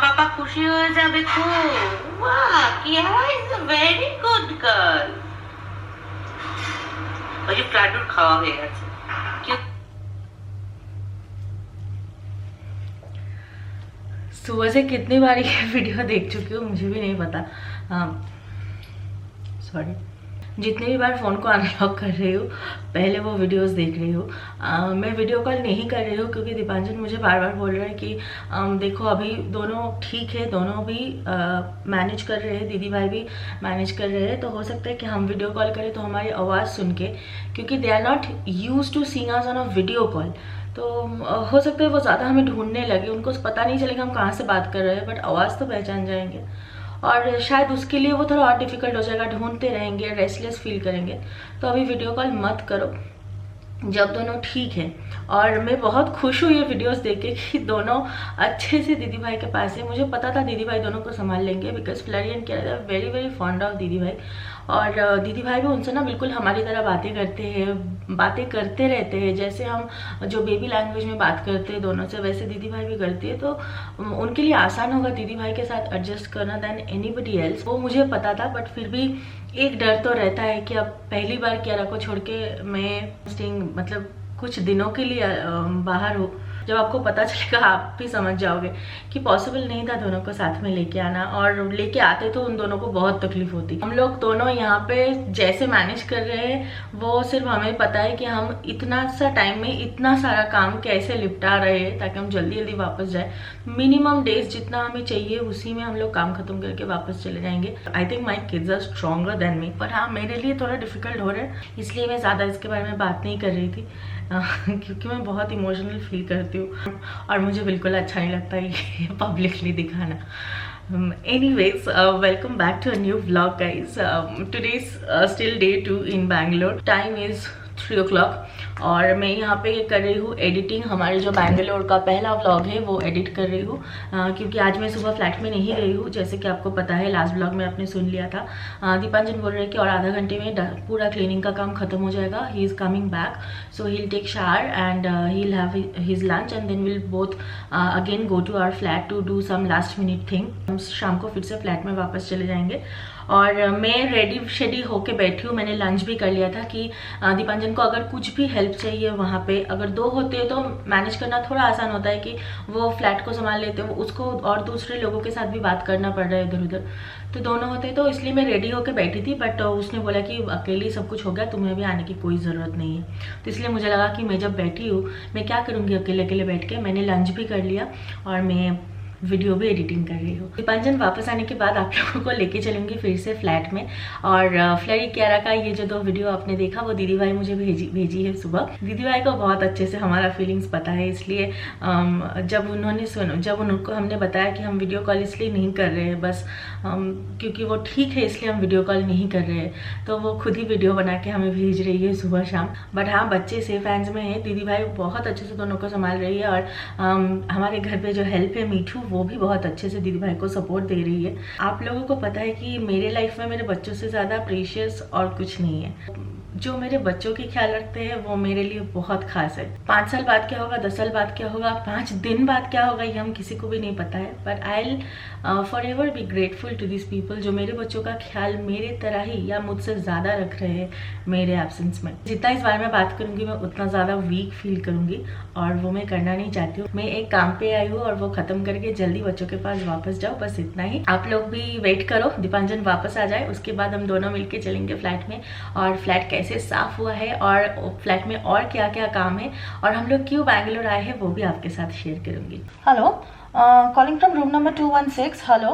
পাপা খুশি হয়ে যাবে খুব। বাহ, Kiara is a very good girl. ওই যে প্লাডুর খাওয়া হয়ে গেছে। सुबह से कितनी बार ये वीडियो देख चुकी हूँ मुझे भी नहीं पता। सॉरी, जितने भी बार फ़ोन को अनलॉक कर रही हूँ पहले वो वीडियोस देख रही हूँ। मैं वीडियो कॉल नहीं कर रही हूँ क्योंकि दीपांजन मुझे बार बार बोल रहे हैं कि देखो अभी दोनों ठीक है, दोनों भी मैनेज कर रहे हैं, दीदी भाई भी मैनेज कर रहे हैं, तो हो सकता है कि हम वीडियो कॉल करें तो हमारी आवाज़ सुन के, क्योंकि they are not use to seeing us on a video call, तो हो सकता है वो ज़्यादा हमें ढूंढने लगे, उनको पता नहीं चलेगा हम कहाँ से बात कर रहे हैं, बट आवाज़ तो पहचान जाएंगे। और शायद उसके लिए वो थोड़ा और डिफ़िकल्ट हो जाएगा, ढूंढते रहेंगे, रेस्टलेस फील करेंगे। तो अभी वीडियो कॉल मत करो जब दोनों ठीक है। और मैं बहुत खुश हूँ ये वीडियोस देख के कि दोनों अच्छे से दीदी भाई के पास है। मुझे पता था दीदी भाई दोनों को संभाल लेंगे, because Flurry and Kiara are very very fond of दीदी भाई। और दीदी भाई भी उनसे ना बिल्कुल हमारी तरह बातें करते हैं, बातें करते रहते हैं, जैसे हम जो बेबी लैंग्वेज में बात करते हैं दोनों से, वैसे दीदी भाई भी करती है। तो उनके लिए आसान होगा दीदी भाई के साथ एडजस्ट करना दैन एनीबडी एल्स, वो मुझे पता था। बट फिर भी एक डर तो रहता है कि अब पहली बार कियारा को छोड़ के मैं मतलब कुछ दिनों के लिए बाहर हूँ। जब आपको पता चलेगा आप भी समझ जाओगे कि पॉसिबल नहीं था दोनों को साथ में लेके आना, और लेके आते तो उन दोनों को बहुत तकलीफ होती। हम लोग दोनों यहाँ पे जैसे मैनेज कर रहे हैं वो सिर्फ हमें पता है कि हम इतना सा टाइम में इतना सारा काम कैसे निपटा रहे हैं ताकि हम जल्दी जल्दी वापस जाए। मिनिमम डेज जितना हमें चाहिए उसी में हम लोग काम खत्म करके वापस चले जाएंगे। I think my kids are stronger than me, पर हाँ मेरे लिए थोड़ा डिफिकल्ट हो रहा है, इसलिए मैं ज़्यादा इसके बारे में बात नहीं कर रही थी क्योंकि मैं बहुत इमोशनल फील करती हूँ और मुझे बिल्कुल अच्छा नहीं लगता ये पब्लिकली दिखाना। Anyways, welcome back to a new vlog guys. Today's still day 2 in Bangalore. Time is 3 o'clock और मैं यहाँ पे कर रही हूँ एडिटिंग। हमारे जो बैंगलोर का पहला व्लॉग है वो एडिट कर रही हूँ क्योंकि आज मैं सुबह फ्लैट में नहीं गई हूँ, जैसे कि आपको पता है लास्ट व्लॉग में आपने सुन लिया था। दीपांजन बोल रहे हैं कि और आधा घंटे में पूरा क्लीनिंग का काम खत्म हो जाएगा। He is coming back, so he will take shower and he will have his lunch and then will both again go to our flat to do some last minute thing. हम शाम को फिर से फ्लैट में वापस चले जाएंगे। और मैं रेडी शेडी होके बैठी हूँ, मैंने लंच भी कर लिया था कि दीपांजन को अगर कुछ भी हेल्प चाहिए वहाँ पे, अगर 2 होते हैं तो मैनेज करना थोड़ा आसान होता है कि वो फ्लैट को संभाल लेते हो, उसको और दूसरे लोगों के साथ भी बात करना पड़ रहा है इधर उधर, तो दोनों होते हैं, तो इसलिए मैं रेडी होके बैठी थी। बट उसने बोला कि अकेले सब कुछ हो गया, तुम्हें भी आने की कोई ज़रूरत नहीं है। तो इसलिए मुझे लगा कि मैं जब बैठी हूँ मैं क्या करूँगी अकेले अकेले बैठ के। मैंने लंच भी कर लिया और मैं वीडियो भी एडिटिंग कर रही हूँ। दीपांजन वापस आने के बाद आप लोगों को लेके चलूंगी फिर से फ्लैट में। और फ्लरी कियारा का ये जो 2 वीडियो आपने देखा वो दीदी भाई मुझे भेजी है सुबह। दीदी भाई को बहुत अच्छे से हमारा फीलिंग्स पता है, इसलिए जब उनको हमने बताया कि हम वीडियो कॉल इसलिए नहीं कर रहे हैं बस क्योंकि वो ठीक है इसलिए हम वीडियो कॉल नहीं कर रहे हैं, तो वो खुद ही वीडियो बना के हमें भेज रही है सुबह शाम। बट हाँ बच्चे सेफ हैंड्स में है, दीदी भाई बहुत अच्छे से दोनों को संभाल रही है। और हमारे घर पे जो हेल्प है मीठू, वो भी बहुत अच्छे से दीदी भाई को सपोर्ट दे रही है। आप लोगों को पता है कि मेरे लाइफ में मेरे बच्चों से ज़्यादा प्रीशियस और कुछ नहीं है। जो मेरे बच्चों की ख्याल रखते हैं वो मेरे लिए बहुत खास है। 5 साल बाद क्या होगा, 10 साल बाद क्या होगा, 5 दिन बाद क्या होगा, ये हम किसी को भी नहीं पता है। पर I will forever be grateful to this people जो मेरे बच्चों का ख्याल मेरे तरह ही या मुझसे ज़्यादा रख रहे हैं मेरे एब्सेंस में। जितना इस बारे में बात करूंगी मैं उतना ज़्यादा वीक फील करूंगी और वो मैं करना नहीं चाहती हूँ। मैं एक काम पे आई हूँ और वो खत्म करके जल्दी बच्चों के पास वापस जाओ, बस इतना ही। आप लोग भी वेट करो दीपांजन वापस आ जाए, उसके बाद हम दोनों मिलके चलेंगे फ्लैट में। और फ्लैट कैसे साफ हुआ है और फ्लैट में और क्या क्या काम है और हम लोग क्यों बैंगलोर आए हैं वो भी आपके साथ शेयर करूंगी। Hello, calling from room number 216। Hello,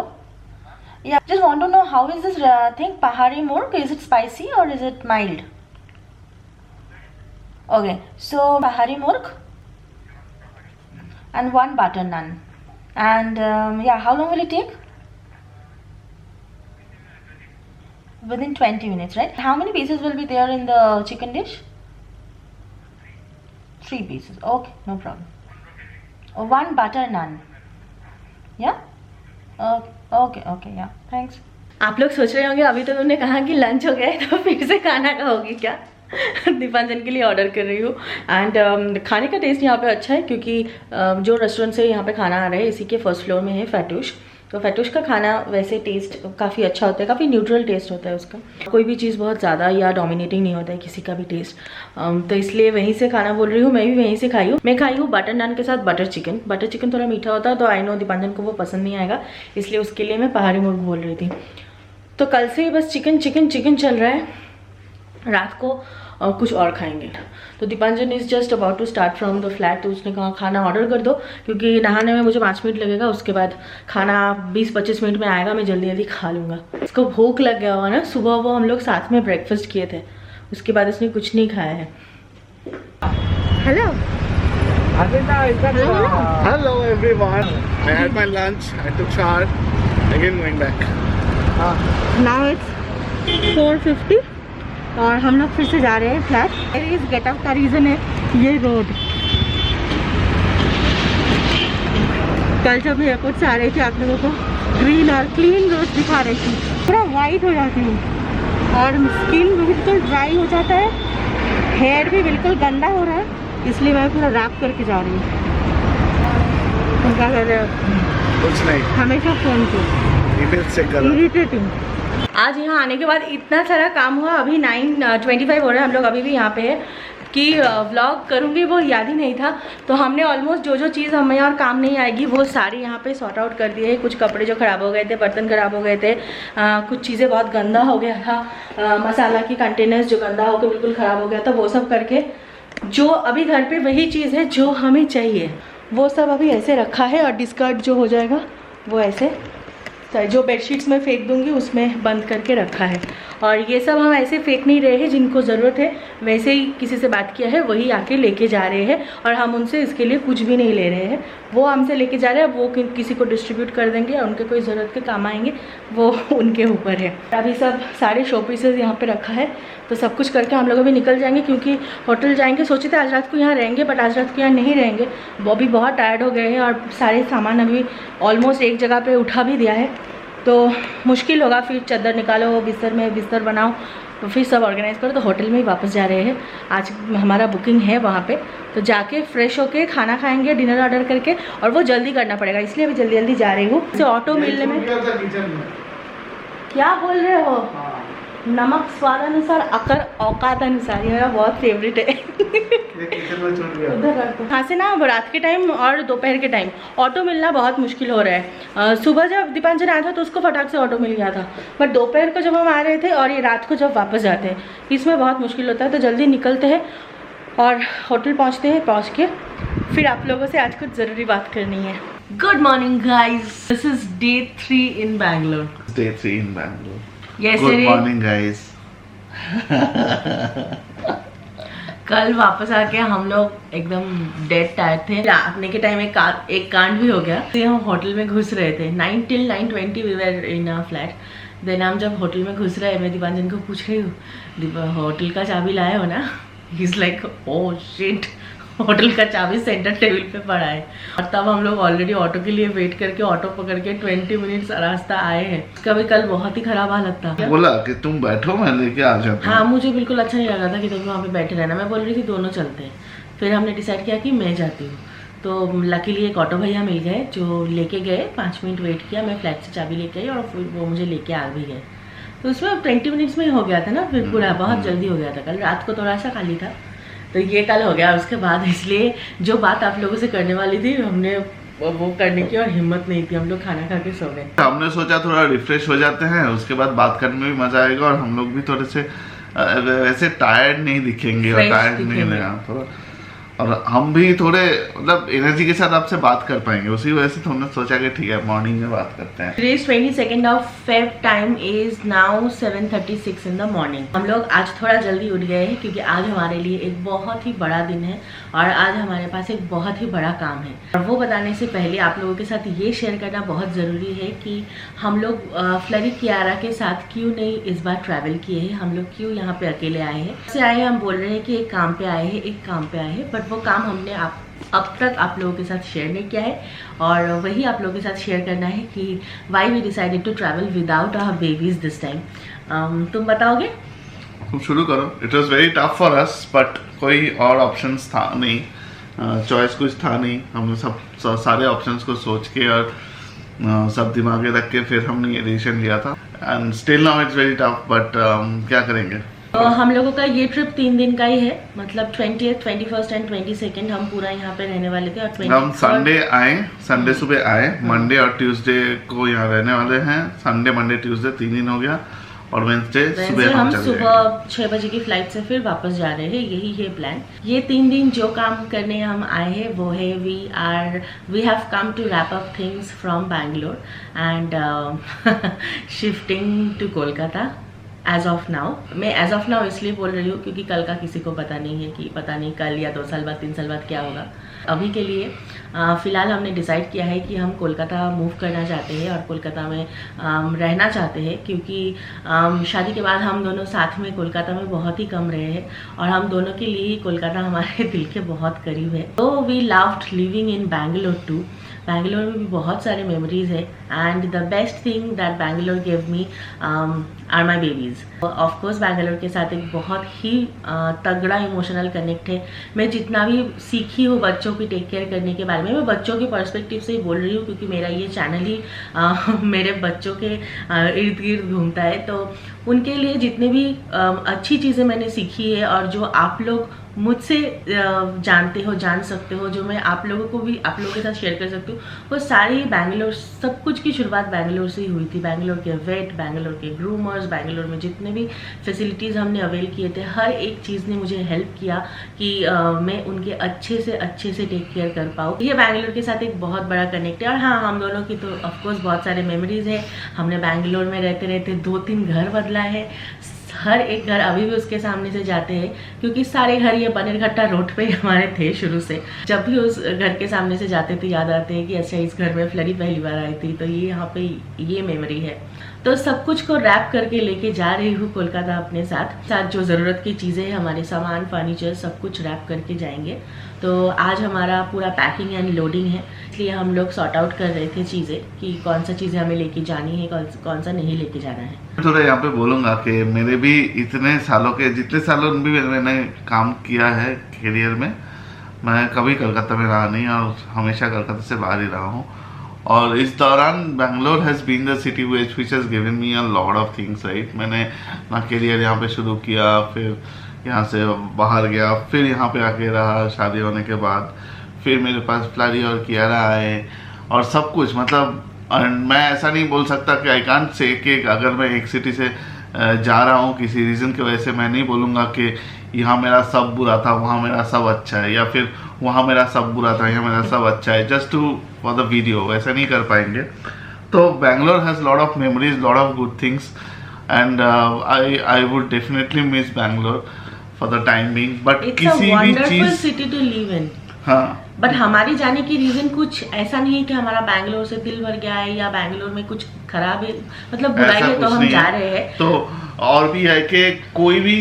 yeah, just want to know how is this thing Pahari Murg? Is it spicy or is it mild? Okay, so Pahari Murg and 1 butter naan. And yeah, how long will it take? Within 20 minutes, right? How many pieces will be there in the chicken dish? 3 pieces. Okay, no problem. 1 butter naan. Yeah? Okay, okay, yeah. Thanks. आप लोग सोच रहे होंगे अभी तो उन्होंने कहा कि लंच हो गया है तो फिर से खाना खाओगी क्या? दीपांजन के लिए ऑर्डर कर रही हूँ। एंड खाने का टेस्ट यहाँ पे अच्छा है क्योंकि जो रेस्टोरेंट से यहाँ पे खाना आ रहा है इसी के फर्स्ट फ्लोर में है फैटूश। तो फैटूश का खाना वैसे टेस्ट काफ़ी अच्छा होता है, काफ़ी न्यूट्रल टेस्ट होता है उसका। कोई भी चीज़ बहुत ज़्यादा या डोमिनेटिंग नहीं होता है किसी का भी टेस्ट। तो इसलिए वहीं से खाना बोल रही हूँ। मैं भी वहीं से खाई हूँ। मैं खाई हूँ बटर नान के साथ बटर चिकन। बटर चिकन थोड़ा मीठा होता है तो आई नो दीपांजन को वो पसंद नहीं आएगा, इसलिए उसके लिए मैं पहाड़ी मुर्ग बोल रही थी। तो कल से बस चिकन चिकन चिकन चल रहा है। रात को कुछ और खाएंगे। तो Deepanjan is just about to start from the flat. तो उसने कहा खाना ऑर्डर कर दो क्योंकि नहाने में मुझे 5 मिनट लगेगा, उसके बाद खाना 20-25 मिनट में आएगा, मैं जल्दी जल्दी खा लूँगा। इसको भूख लग गया हुआ ना, सुबह वो हम लोग साथ में ब्रेकफास्ट किए थे, उसके बाद इसने कुछ नहीं खाया है। Hello Hello everyone. I had my lunch. I took shower. Again going back. Now it's 4:50 और हम लोग फिर से जा रहे हैं फ्लैट। इस गेटअप का रीज़न है ये रोड। कल जब एयरपोर्ट से आ रही थी आप लोगों को ग्रीन और क्लीन रोड दिखा रही थी, पूरा वाइट हो जाती हूँ और स्किन बिल्कुल ड्राई हो जाता है, हेयर भी बिल्कुल गंदा हो रहा है, इसलिए मैं पूरा रैप करके जा रही हूँ। तुम क्या कर रहे हो? कुछ नहीं, हमेशा फ़ोन पे ईमेल चेक कर रहा हूँ। इरिटेटिंग। आज यहाँ आने के बाद इतना सारा काम हुआ। अभी 9:25 हो रहा है, हम लोग अभी भी यहाँ पे है कि व्लॉग करूँगी वो याद ही नहीं था। तो हमने ऑलमोस्ट जो जो चीज़ हमें और काम नहीं आएगी वो सारी यहाँ पे सॉर्ट आउट कर दिए है। कुछ कपड़े जो ख़राब हो गए थे, बर्तन ख़राब हो गए थे, कुछ चीज़ें बहुत गंदा हो गया था, मसाला की कंटेनर्स जो गंदा होकर बिल्कुल ख़राब हो गया था, वो सब करके जो अभी घर पर वही चीज़ है जो हमें चाहिए वो सब अभी ऐसे रखा है। और डिस्कार्ड जो हो जाएगा वो ऐसे जो बेडशीट्स में फेंक दूंगी उसमें बंद करके रखा है। और ये सब हम ऐसे फेंक नहीं रहे हैं, जिनको ज़रूरत है वैसे ही किसी से बात किया है वही आके लेके जा रहे हैं और हम उनसे इसके लिए कुछ भी नहीं ले रहे हैं। वो हमसे लेके जा रहे हैं, वो किसी को डिस्ट्रीब्यूट कर देंगे, उनके कोई ज़रूरत के काम आएंगे वो उनके ऊपर है। अभी सब सारे शो पीसेस यहाँ पे रखा है तो सब कुछ करके हम लोग अभी निकल जाएंगे क्योंकि होटल जाएंगे। सोचे थे आज रात को यहाँ रहेंगे बट आज रात को यहाँ नहीं रहेंगे, वो भी बहुत टायर्ड हो गए हैं और सारे सामान अभी ऑलमोस्ट एक जगह पे उठा भी दिया है तो मुश्किल होगा। फिर चादर निकालो, बिस्तर में बिस्तर बनाओ, तो फिर सब ऑर्गेनाइज करो। तो होटल में ही वापस जा रहे हैं। आज हमारा बुकिंग है वहाँ पे, तो जाके फ्रेश होके खाना खाएंगे डिनर ऑर्डर करके, और वो जल्दी करना पड़ेगा इसलिए अभी जल्दी जल्दी जा रही हूँ। ऑटो मिलने में क्या बोल रहे हो? नमक स्वाद अनुसार, अकर औकात अनुसार, ये मेरा बहुत फेवरेट है। उधर यहाँ से ना रात के टाइम और दोपहर के टाइम ऑटो मिलना बहुत मुश्किल हो रहा है। सुबह जब दीपांजन आया था तो उसको फटाक से ऑटो मिल गया था, बट दोपहर को जब हम आ रहे थे और ये रात को जब वापस जाते हैं इसमें बहुत मुश्किल होता है। तो जल्दी निकलते हैं और होटल पहुँचते हैं। पहुँच के फिर आप लोगों से आज कुछ ज़रूरी बात करनी है। Good morning guys, this is day 3 in Bangalore. Day 3 in Bangalore. Yesterday, Good morning guys. कल वापस आके हम लोग एकदम डेड टायर्ड थे। आने के टाइम एक कांड भी हो गया। तो हम होटल में घुस रहे थे 9 till 9:20 we were in a flat. Then हम जब होटल में घुस रहे, मैं दीपांजन को पूछ रही हूँ होटल का चाबी लाए हो ना? He is like oh shit, hotel का चाबी सेंटर टेबल पे पड़ा है। और तब हम लोग ऑलरेडी ऑटो के लिए वेट करके ऑटो पकड़ के 20 मिनट्स रास्ता आए हैं। उसका भी कल बहुत ही खराब हालत था। बोला कि तुम बैठो मैं लेके आ जाता हूं। हाँ, मुझे बिल्कुल अच्छा नहीं लगा था कि तुम वहाँ पे बैठे रहना। मैं बोल रही थी दोनों चलते हैं। फिर हमने डिसाइड किया कि मैं जाती हूँ। तो लकीली एक ऑटो भैया मिल गए जो लेके गए। 5 मिनट वेट किया, मैं फ्लैट से चाबी लेके आई और फिर वो मुझे लेके आ भी गए। तो उसमें 20 मिनट्स में हो गया था ना, फिर पूरा बहुत जल्दी हो गया था। कल रात को थोड़ा सा खाली था तो ये कल हो गया। उसके बाद इसलिए जो बात आप लोगों से करने वाली थी हमने वो करने की और हिम्मत नहीं थी। हम लोग खाना खा के सो गए। हमने सोचा थोड़ा रिफ्रेश हो जाते हैं, उसके बाद बात करने में भी मजा आएगा और हम लोग भी थोड़े से वैसे टायर्ड नहीं दिखेंगे और टायर्ड नहीं लगेगा थोड़ा, और हम भी थोड़े मतलब एनर्जी के साथ आपसे बात कर पाएंगे। उसी वजह से तो हमने सोचा कि ठीक है मॉर्निंग में बात करते हैं। Today is 22nd of Feb, time is now 7:36 in the morning. हम लोग आज थोड़ा जल्दी उठ गए हैं क्योंकि आज हमारे लिए एक बहुत ही बड़ा दिन है और आज हमारे पास एक बहुत ही बड़ा काम है। और वो बताने से पहले आप लोगों के साथ ये शेयर करना बहुत ज़रूरी है कि हम लोग फ्लरी कियारा के साथ क्यों नहीं इस बार ट्रैवल किए हैं। हम लोग क्यों यहाँ पे अकेले आए हैं। से आए हम बोल रहे हैं कि एक काम पे आए हैं, एक काम पे आए हैं, बट वो काम हमने अब तक आप लोगों के साथ शेयर नहीं किया है और वही आप लोगों के साथ शेयर करना है कि why we decided to travel without our babies this time. तुम बताओगे? तुम शुरू करो। It was very tough for us, but कोई और ऑप्शंस था नहीं, चॉइस कुछ था नहीं। हमने सब सारे ऑप्शंस को सोच के और सब दिमाग में रख के फिर हमने ये डिसीजन लिया था। And still now it's very tough, but क्या करेंगे। तो हम लोगों का ये ट्रिप 3 दिन का ही है, मतलब 20th, 21st एंड 22nd हम पूरा यहाँ पे रहने वाले थे। और हम संडे सुबह आए, मंडे और ट्यूसडे को यहाँ रहने वाले हैं। संडे मंडे ट्यूसडे 3 दिन हो गया, और वेंसडे सुबह हम सुबह 6 बजे की फ्लाइट से फिर वापस जा रहे हैं। यही है प्लान। ये 3 दिन जो काम करने हम आए हैं वो है we have come to wrap up things from Bangalore and shifting to Kolkata as of now. मैं एज ऑफ नाउ इसलिए बोल रही हूँ क्योंकि कल का किसी को पता नहीं है कि पता नहीं कल या 2 साल बाद 3 साल बाद क्या होगा। अभी के लिए फ़िलहाल हमने डिसाइड किया है कि हम कोलकाता मूव करना चाहते हैं और कोलकाता में रहना चाहते हैं, क्योंकि शादी के बाद हम दोनों साथ में कोलकाता में बहुत ही कम रहे हैं और हम दोनों के लिए कोलकाता हमारे दिल के बहुत करीब है। तो we loved living in Bangalore too. Bangalore में भी बहुत सारे मेमोरीज है and the best thing that Bangalore give me are my babies. Of course Bangalore के साथ एक बहुत ही तगड़ा इमोशनल कनेक्ट है। मैं जितना भी सीखी हूँ बच्चों की टेक केयर करने के बारे में, मैं बच्चों के पर्सपेक्टिव से ही बोल रही हूँ क्योंकि मेरा ये चैनल ही मेरे बच्चों के इर्द गिर्द घूमता है। तो उनके लिए जितने भी अच्छी चीज़ें मैंने सीखी है और जो आप लोग मुझसे जानते हो, जान सकते हो, जो मैं आप लोगों को भी आप लोगों के साथ शेयर कर सकती हूँ, वो सारी बैंगलोर, सब कुछ की शुरुआत बैंगलोर से ही हुई थी। बैंगलोर के वेट, बैंगलोर के ग्रूमर्स, बैंगलोर में जितने भी फैसिलिटीज़ हमने अवेल किए थे, हर एक चीज़ ने मुझे हेल्प किया कि मैं उनके अच्छे से टेक केयर कर पाऊँ। ये बैंगलोर के साथ एक बहुत बड़ा कनेक्ट है। और हाँ, हम दोनों की तो ऑफकोर्स बहुत सारे मेमोरीज है। हमने बैंगलोर में रहते रहते 2-3 घर बदला है। हर एक घर अभी भी उसके सामने से जाते हैं क्योंकि सारे घर ये बनेरघट्टा रोड पे हमारे थे शुरू से। जब भी उस घर के सामने से जाते थे याद आते हैं कि अच्छा इस घर में फ्लरी पहली बार आई थी। तो ये यहाँ पे ये मेमोरी है। तो सब कुछ को रैप करके लेके जा रही हूँ कोलकाता अपने साथ जो ज़रूरत की चीज़ें हैं, हमारे सामान, फर्नीचर, सब कुछ रैप करके जाएंगे। तो आज हमारा पूरा पैकिंग एंड लोडिंग है, इसलिए हम लोग सॉर्ट आउट कर रहे थे चीज़ें कि कौन सा चीज़ें हमें लेके जानी है, कौन सा नहीं लेके जाना है। थोड़ा यहाँ पे बोलूँगा कि मेरे भी इतने सालों के, जितने सालों भी मैंने काम किया है करियर में, मैं कभी कोलकाता में रहा नहीं और हमेशा कोलकाता से बाहर ही रहा हूँ। और इस दौरान Bangalore has been the city which has given me a lot of things, right. मैंने अपना करियर यहाँ पे शुरू किया, फिर यहाँ से बाहर गया, फिर यहाँ पे आके रहा शादी होने के बाद, फिर मेरे पास फ्लरी और कियारा आए और सब कुछ, मतलब मैं ऐसा नहीं बोल सकता कि आई कांट से कि अगर मैं एक सिटी से जा रहा हूँ किसी रीज़न की वजह से, मैं नहीं बोलूँगा कि यहाँ मेरा सब बुरा था, वहाँ मेरा सब अच्छा है, या फिर वहाँ मेरा सब बुरा था, यहाँ मेरा सब अच्छा है, just to for the video, वैसा नहीं कर पाएंगे। तो Bangalore has lot of memories, lot of good things and I would definitely miss Bangalore for the time being. But किसी भी चीज़ सिटी टू लिव इन, हाँ, बट हमारी जाने की रीजन कुछ ऐसा नहीं है कि हमारा बैंगलोर से दिल भर गया है या बैंगलोर में कुछ खराब है, मतलब बुराई है तो हम जा रहे हैं। तो और भी है कि कोई भी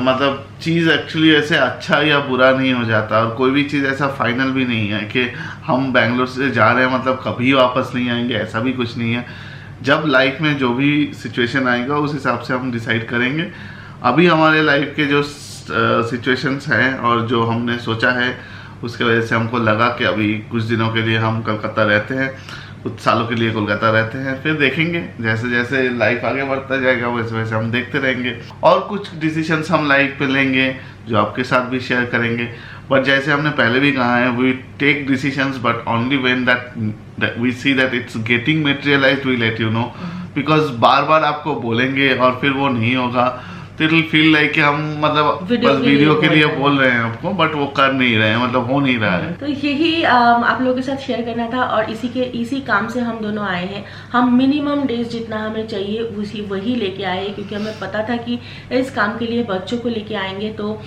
मतलब चीज़ एक्चुअली ऐसे अच्छा या बुरा नहीं हो जाता, और कोई भी चीज़ ऐसा फाइनल भी नहीं है कि हम बैंगलोर से जा रहे हैं मतलब कभी वापस नहीं आएंगे, ऐसा भी कुछ नहीं है। जब लाइफ में जो भी सिचुएशन आएगा उस हिसाब से हम डिसाइड करेंगे। अभी हमारे लाइफ के जो सिचुएशंस हैं और जो हमने सोचा है उसके वजह से हमको लगा कि अभी कुछ दिनों के लिए हम कोलकाता रहते हैं, कुछ सालों के लिए कोलकाता रहते हैं, फिर देखेंगे जैसे जैसे लाइफ आगे बढ़ता जाएगा वैसे वैसे हम देखते रहेंगे और कुछ डिसीजंस हम लाइफ पे लेंगे जो आपके साथ भी शेयर करेंगे। बट जैसे हमने पहले भी कहा है, we take decisions but only when that we see that it's getting materialised, we let you know. Because बार बार आपको बोलेंगे और फिर वो नहीं होगा तो इट विल फील लाइक कि हम मतलब बस वीडियो के लिए बोल रहे हैं आपको, बट वो कर नहीं रहे हैं, मतलब हो नहीं रहा है। तो यही आप लोगों के साथ शेयर करना था और इसी काम से हम दोनों आए हैं। हम मिनिमम डेज जितना हमें चाहिए वही लेके आए हैं, क्योंकि हमें पता था कि इस काम के लिए बच्चों को लेके आएंगे तो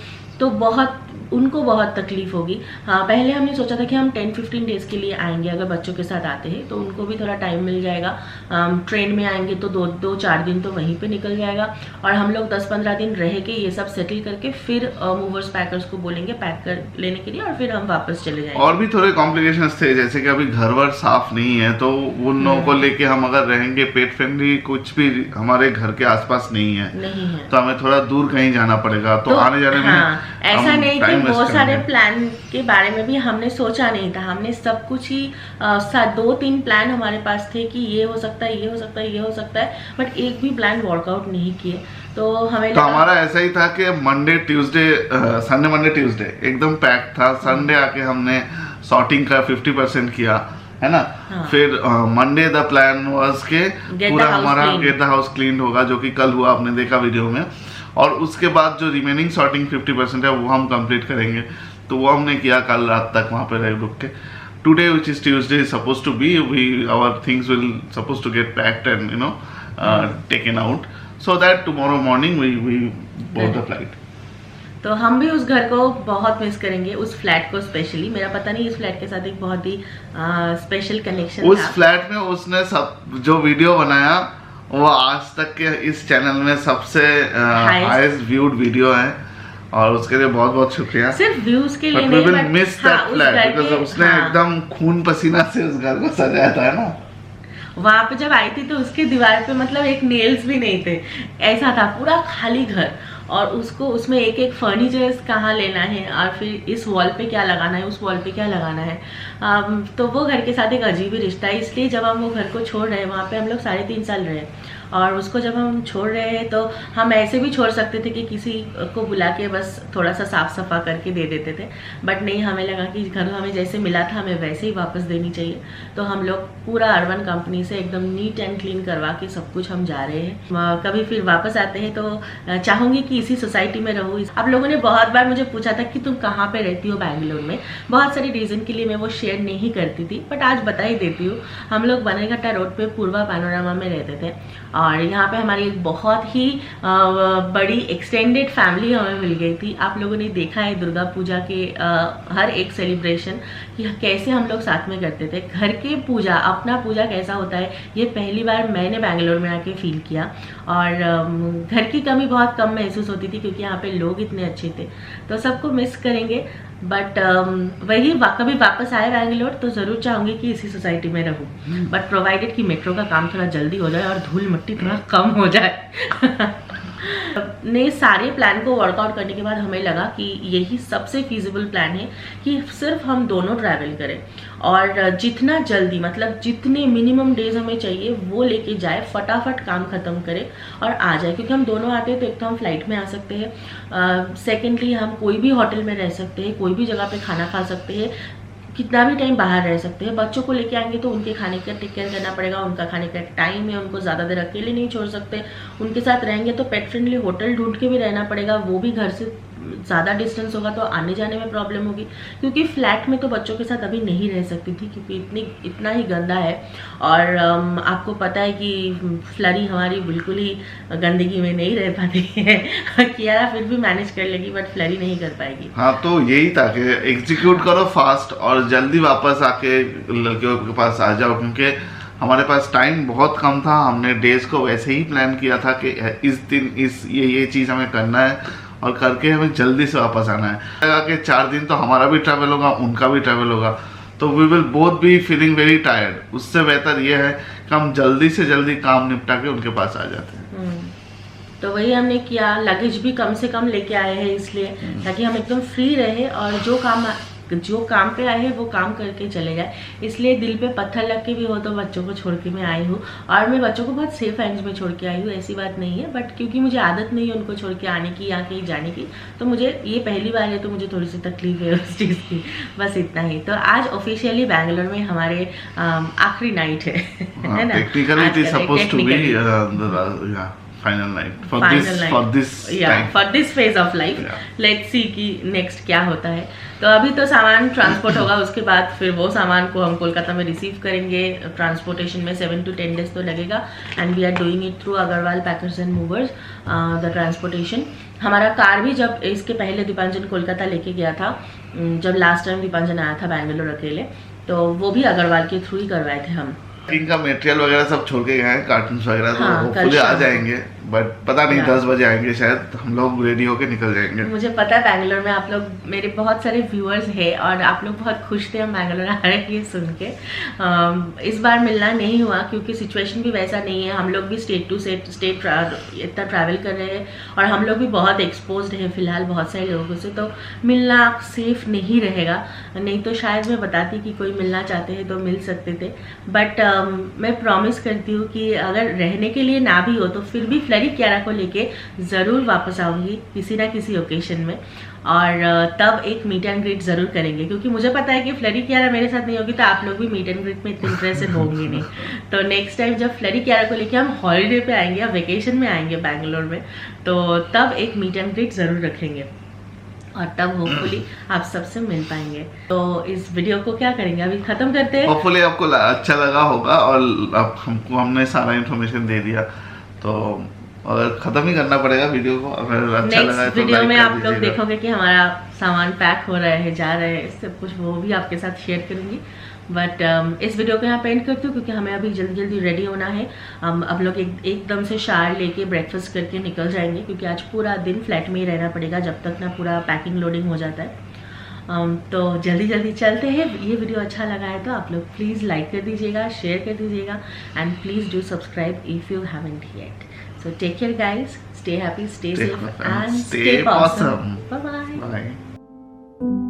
उनको बहुत तकलीफ होगी। हाँ, पहले हमने सोचा था कि हम 10-15 डेज़ के लिए आएंगे, अगर बच्चों के साथ आते हैं तो उनको भी थोड़ा टाइम मिल जाएगा। ट्रेन में आएंगे तो 2-4 दिन तो वहीं पे निकल जाएगा, और हम लोग 10-15 दिन रह के ये सब सेटल करके फिर मूवर्स पैकर्स को बोलेंगे पैक कर लेने के लिए, और फिर हम वापस चले जाएंगे। और भी थोड़े कॉम्प्लिकेशंस थे, जैसे कि अभी घर वर साफ नहीं है, तो उन लोगों को लेके हम अगर रहेंगे, पेट फ्रेंडली कुछ भी हमारे घर के आसपास नहीं है तो हमें थोड़ा दूर कहीं जाना पड़ेगा, तो आने जाने में ऐसा नहीं कि बहुत सारे प्लान के बारे में भी हमने सोचा नहीं था, हमने सब कुछ ही 2-3 प्लान हमारे पास थे कि ये हो सकता है, ये हो सकता है, ये हो सकता है, बट एक भी प्लान वर्कआउट नहीं किए। तो हमें तो हमारा ऐसा ही था कि मंडे मंडे ट्यूसडे एकदम पैक था। संडे आके हमने सॉर्टिंग का 50% किया, है ना। हाँ। फिर मंडे द प्लान वाज के पूरा हमारा गेट द हाउस क्लीन होगा, जो कि कल हुआ, आपने देखा वीडियो में। और उसके बाद जो रिमेनिंग सॉर्टिंग 50% है वो हम कंप्लीट करेंगे, तो वो हमने किया कल रात तक वहाँ पे रह रुक के। Today which is Tuesday is supposed to be, our things will supposed to get packed and taken out so that tomorrow morning we board the flight. तो हम भी उस घर को बहुत मिस करेंगे, उस फ्लैट को स्पेशली। मेरा पता नहीं, इस फ्लैट के साथ एक बहुत ही स्पेशल कनेक्शन उस फ्लैट में उसने सब जो वीडियो बनाया वो आज तक के इस चैनल में सबसे हाईएस्ट व्यूड वीडियो है, और उसके लिए बहुत बहुत शुक्रिया। सिर्फ व्यूज के लिए नहीं, but miss that flat because उसने एकदम खून पसीना से उस घर को सजाया था ना। वहां पे जब आई थी तो उसके दीवार पे मतलब एक नेल्स भी नहीं थे, ऐसा था पूरा खाली घर, और उसको उसमें एक एक फर्नीचर्स कहाँ लेना है, और फिर इस वॉल पे क्या लगाना है, उस वॉल पे क्या लगाना है। तो वो घर के साथ एक अजीब ही रिश्ता है। इसलिए जब हम वो घर को छोड़ रहे हैं, वहाँ पे हम लोग 3.5 साल रहे, और उसको जब हम छोड़ रहे हैं तो हम ऐसे भी छोड़ सकते थे कि किसी को बुला के बस थोड़ा सा साफ सफा करके दे देते थे, बट नहीं, हमें लगा कि घर हमें जैसे मिला था हमें वैसे ही वापस देनी चाहिए। तो हम लोग पूरा अर्बन कंपनी से एकदम नीट एंड क्लीन करवा के सब कुछ हम जा रहे हैं। कभी फिर वापस आते हैं तो चाहूँगी कि इसी सोसाइटी में रहूँ। आप लोगों ने बहुत बार मुझे पूछा था कि तुम कहाँ पे रहती हो बैंगलोर में, बहुत सारी रीज़न के लिए मैं वो शेयर नहीं करती थी, बट आज बता ही देती हूँ। हम लोग बनेघट्टा रोड पे पूर्वा पैनोरामा में रहते थे, और यहाँ पे हमारी एक बहुत ही बड़ी एक्सटेंडेड फैमिली हमें मिल गई थी। आप लोगों ने देखा है दुर्गा पूजा के हर एक सेलिब्रेशन कि कैसे हम लोग साथ में करते थे। घर के पूजा, अपना पूजा कैसा होता है, ये पहली बार मैंने बैंगलोर में आके फील किया, और घर की कमी बहुत कम महसूस होती थी क्योंकि यहाँ पे लोग इतने अच्छे थे। तो सबको मिस करेंगे, बट वही कभी वापस आए बैंगलोर तो ज़रूर चाहूँगी कि इसी सोसाइटी में रहूँ, बट प्रोवाइडेड कि मेट्रो का काम थोड़ा जल्दी हो जाए और धूल मिट्टी थोड़ा कम हो जाए। ने सारे प्लान को वर्कआउट करने के बाद हमें लगा कि यही सबसे फीजिबल प्लान है कि सिर्फ हम दोनों ट्रैवल करें, और जितना जल्दी मतलब जितने मिनिमम डेज हमें चाहिए वो लेके जाए, फटाफट काम खत्म करें और आ जाए। क्योंकि हम दोनों आते हैं तो एक तो हम फ्लाइट में आ सकते हैं, सेकेंडली हम कोई भी होटल में रह सकते हैं, कोई भी जगह पे खाना खा सकते हैं, कितना भी टाइम बाहर रह सकते हैं। बच्चों को लेके आएंगे तो उनके खाने का टेक केयर करना पड़ेगा, उनका खाने का टाइम है, उनको ज़्यादा देर अकेले नहीं छोड़ सकते। उनके साथ रहेंगे तो पेट फ्रेंडली होटल ढूंढ के भी रहना पड़ेगा, वो भी घर से ज़्यादा डिस्टेंस होगा तो आने जाने में प्रॉब्लम होगी। क्योंकि फ्लैट में तो बच्चों के साथ अभी नहीं रह सकती थी क्योंकि इतना ही गंदा है, और आपको पता है कि फ्लरी हमारी बिल्कुल ही गंदगी में नहीं रह पाती है। कियारा फिर भी मैनेज कर लेगी बट फ्लरी नहीं कर पाएगी। हाँ, तो यही था कि एग्जीक्यूट करो फास्ट और जल्दी वापस आके लड़कियों के पास आ जाओ, क्योंकि हमारे पास टाइम बहुत कम था। हमने डेज को वैसे ही प्लान किया था कि इस दिन ये चीज़ हमें करना है और करके हमें जल्दी से वापस आना है। लगा कि 4 दिन तो हमारा भी ट्रैवल होगा, उनका भी ट्रैवल होगा, तो we will both be feeling very tired. उससे बेहतर ये है कि हम जल्दी से जल्दी काम निपटा के उनके पास आ जाते हैं। तो वही हमने किया, लगेज भी कम से कम लेके आए हैं इसलिए ताकि हम एकदम फ्री रहे और जो काम पे आए हैं वो काम करके चले जाए। इसलिए दिल पे पत्थर लग के भी हो तो बच्चों को छोड़ के मैं आई हूँ, और मैं बच्चों को बहुत सेफ हैंड्स में छोड़ के आई हूँ, ऐसी बात नहीं है। बट क्योंकि मुझे आदत नहीं है उनको छोड़ के आने की या कहीं जाने की, तो मुझे ये पहली बार है तो मुझे थोड़ी सी तकलीफ है उस चीज़ की, बस इतना ही। तो आज ऑफिशियली बैंगलोर में हमारे आखिरी नाइट है ना। Technically it is supposed to be final night for this phase of life. Let's see कि next क्या होता है। तो अभी तो सामान ट्रांसपोर्ट होगा, उसके बाद फिर वो सामान को हम कोलकाता में रिसीव करेंगे। ट्रांसपोर्टेशन में 7 to 10 days तो लगेगा, and we are doing it through Agarwal packers and movers the transportation. हमारा कार भी जब इसके पहले दीपांजन कोलकाता लेके गया था, जब लास्ट टाइम दीपांजन आया था बैंगलोर अकेले, तो वो भी अग्रवाल के थ्रू ही करवाए थे हम। पैकिंग का मटेरियल वगैरह सब छोड़ के गए हैं, कार्टून वगैरह, तो हाँ, होपफुली आ जाएंगे, बट पता नहीं 10 बजे आएंगे शायद, हम लोग रेडी होके निकल जाएंगे। मुझे पता है बैंगलोर में आप लोग, मेरे बहुत सारे व्यूअर्स हैं और आप लोग बहुत खुश थे हम बैंगलोर आ रहे हैं ये सुन के। इस बार मिलना नहीं हुआ क्योंकि सिचुएशन भी वैसा नहीं है, हम लोग भी स्टेट टू स्टेट इतना ट्रैवल कर रहे हैं और हम लोग भी बहुत एक्सपोज्ड हैं फिलहाल बहुत सारे लोगों से, तो मिलना सेफ नहीं रहेगा। नहीं तो शायद मैं बताती कि कोई मिलना चाहते हैं तो मिल सकते थे, बट मैं प्रॉमिस करती हूँ कि अगर रहने के लिए ना भी हो तो फिर भी फ्लरी कियारा को लेके ज़रूर वापस आऊँगी किसी ना किसी ओकेशन में, और तब एक मीट एंड ग्रीट ज़रूर करेंगे क्योंकि मुझे पता है कि फ्लरी कियारा मेरे साथ नहीं होगी तो आप लोग भी मीट एंड ग्रीट में इतने इंटरेस्टेड होंगे नहीं। तो नेक्स्ट टाइम जब फ्लरी कियारा को लेके हम हॉलीडे पे आएंगे या वेकेशन में आएंगे बैंगलोर में, तो तब एक मीट एंड ग्रीट ज़रूर रखेंगे और तब होपफुली आप सबसे मिल पाएंगे। तो इस वीडियो को क्या करेंगे, अभी खत्म करते हैं। होपफुली आपको अच्छा लगा होगा और अब हमने सारा इन्फॉर्मेशन दे दिया, तो अगर खत्म ही करना पड़ेगा वीडियो को, अगर अच्छा लगा तो वीडियो में आप लोग देखोगे कि हमारा सामान पैक हो रहा है, जा रहे हैं, सब कुछ वो भी आपके साथ शेयर करूंगी। बट इस वीडियो को यहाँ पे एंड करती हूँ क्योंकि हमें अभी जल्दी जल्दी रेडी होना है। हम अब लोग एकदम से शार लेके ब्रेकफास्ट करके निकल जाएंगे क्योंकि आज पूरा दिन फ्लैट में ही रहना पड़ेगा जब तक ना पूरा पैकिंग लोडिंग हो जाता है। तो जल्दी जल्दी चलते हैं। ये वीडियो अच्छा लगा है तो आप लोग प्लीज़ लाइक कर दीजिएगा, शेयर कर दीजिएगा and please do subscribe if you haven't yet. So take care guys, stay happy, stay safe and stay awesome. Bye bye.